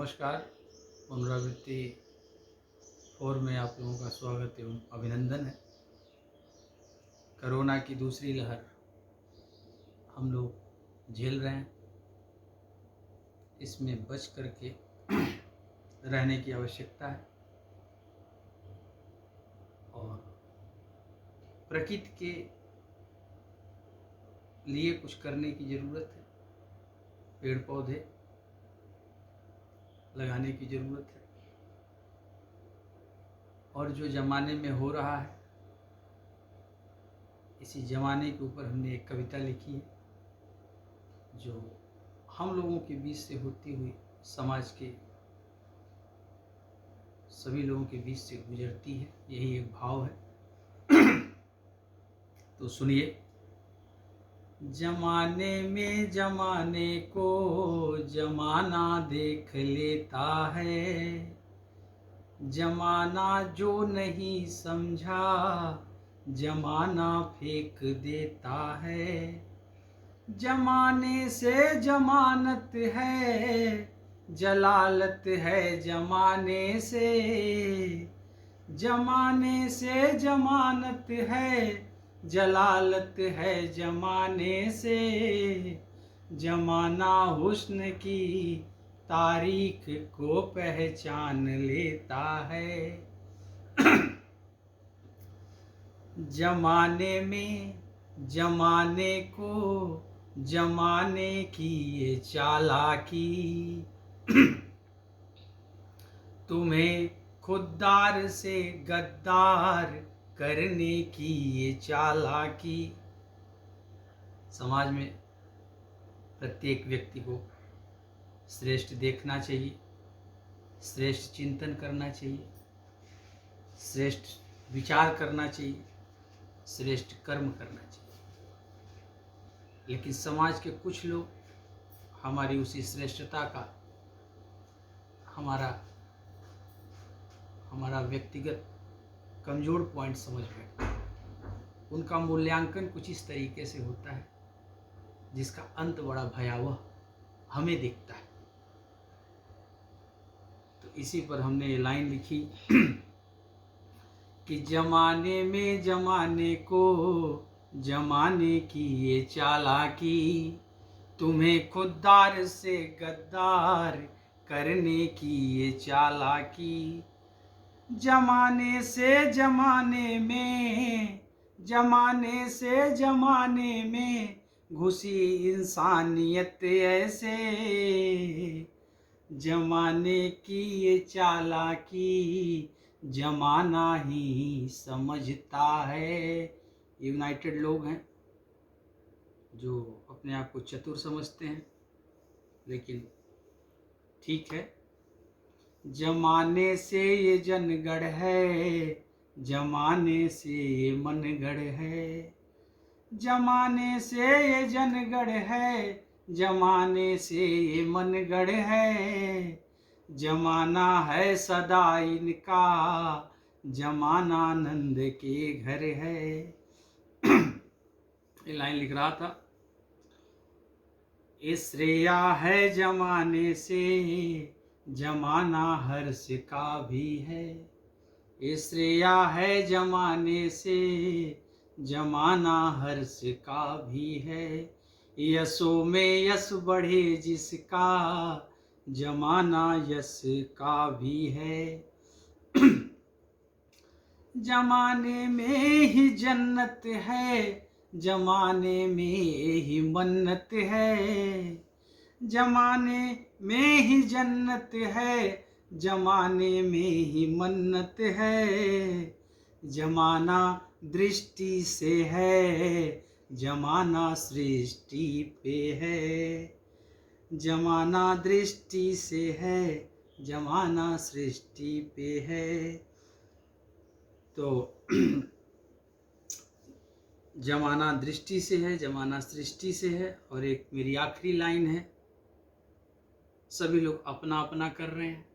नमस्कार। पुनरावृत्ति 4 में आप लोगों का स्वागत एवं अभिनंदन है। कोरोना की दूसरी लहर हम लोग झेल रहे हैं। इसमें बच करके रहने की आवश्यकता है और प्रकृति के लिए कुछ करने की ज़रूरत है। पेड़ पौधे लगाने की ज़रूरत है और जो ज़माने में हो रहा है, इसी ज़माने के ऊपर हमने एक कविता लिखी है जो हम लोगों के बीच से होती हुई समाज के सभी लोगों के बीच से गुजरती है। यही एक भाव है। तो सुनिए। जमाने में जमाने को जमाना देख लेता है, जमाना जो नहीं समझा जमाना फेंक देता है। जमाने से जमानत है, जलालत है जमाने से। जमाने से जमानत है, जलालत है जमाने से। जमाना हुस्न की तारीख को पहचान लेता है। जमाने में जमाने को जमाने की ये चालाकी, तुम्हें खुददार से गद्दार करने की ये चालाकी। समाज में प्रत्येक व्यक्ति को श्रेष्ठ देखना चाहिए, श्रेष्ठ चिंतन करना चाहिए, श्रेष्ठ विचार करना चाहिए, श्रेष्ठ कर्म करना चाहिए। लेकिन समाज के कुछ लोग हमारी उसी श्रेष्ठता का हमारा व्यक्तिगत कमजोर पॉइंट समझ बैठते हैं। उनका मूल्यांकन कुछ इस तरीके से होता है जिसका अंत बड़ा भयावह हमें दिखता है। तो इसी पर हमने ये लाइन लिखी कि जमाने में जमाने को जमाने की ये चालाकी, तुम्हें खुददार से गद्दार करने की ये चालाकी। जमाने से जमाने में, जमाने से जमाने में घुसी इंसानियत ऐसे। जमाने की ये चालाकी जमाना ही समझता है। यूनाइटेड लोग हैं जो अपने आप को चतुर समझते हैं, लेकिन ठीक है। जमाने से ये जनगढ़ है, जमाने से ये मनगढ़ है। जमाने से ये जनगढ़ है, जमाने से ये मनगढ़ है। जमाना है सदा इनका, जमाना नंद के घर है। ये लाइन लिख रहा था। ये श्रेया है जमाने से, जमाना हर्ष का भी है। ये श्रेया है जमाने से, जमाना हर्ष का भी है। यशो में यश बढ़े जिसका, जमाना यश का भी है। जमाने में ही जन्नत है, जमाने में ही मन्नत है। जमाने में ही जन्नत है, जमाने में ही मन्नत है। जमाना दृष्टि से है, जमाना सृष्टि पे है। जमाना दृष्टि से है, जमाना सृष्टि पे है। तो जमाना दृष्टि से है, जमाना सृष्टि से है। और एक मेरी आखिरी लाइन है। सभी लोग अपना अपना कर रहे हैं,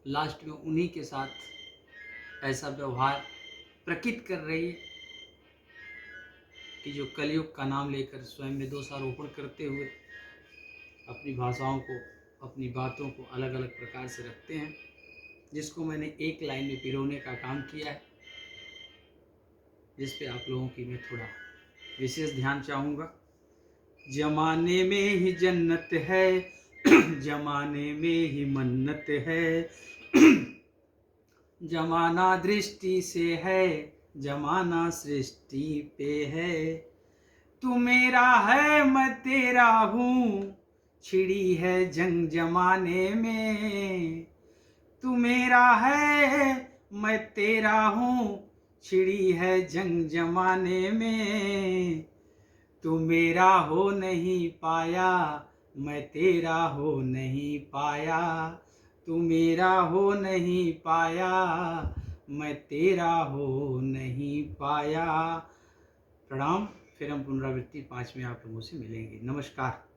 लास्ट में उन्हीं के साथ ऐसा व्यवहार प्रकृति कर रही है कि जो कलयुग का नाम लेकर स्वयं में दोषारोपण करते हुए अपनी भाषाओं को अपनी बातों को अलग अलग प्रकार से रखते हैं, जिसको मैंने एक लाइन में पिरोने का काम किया है, जिस पे आप लोगों की मैं थोड़ा विशेष ध्यान चाहूँगा। जमाने में ही जन्नत है, जमाने में ही मन्नत है, जमाना दृष्टि से है, जमाना सृष्टि पे है। तू मेरा है मैं तेरा हूँ, छिड़ी है जंग जमाने में। तू मेरा है मैं तेरा हूँ, छिड़ी है जंग जमाने में। तू मेरा हो नहीं पाया, मैं तेरा हो नहीं पाया। तू मेरा हो नहीं पाया, मैं तेरा हो नहीं पाया। प्रणाम। फिर हम पुनरावृत्ति 5 में आप लोगों से मिलेंगे। नमस्कार।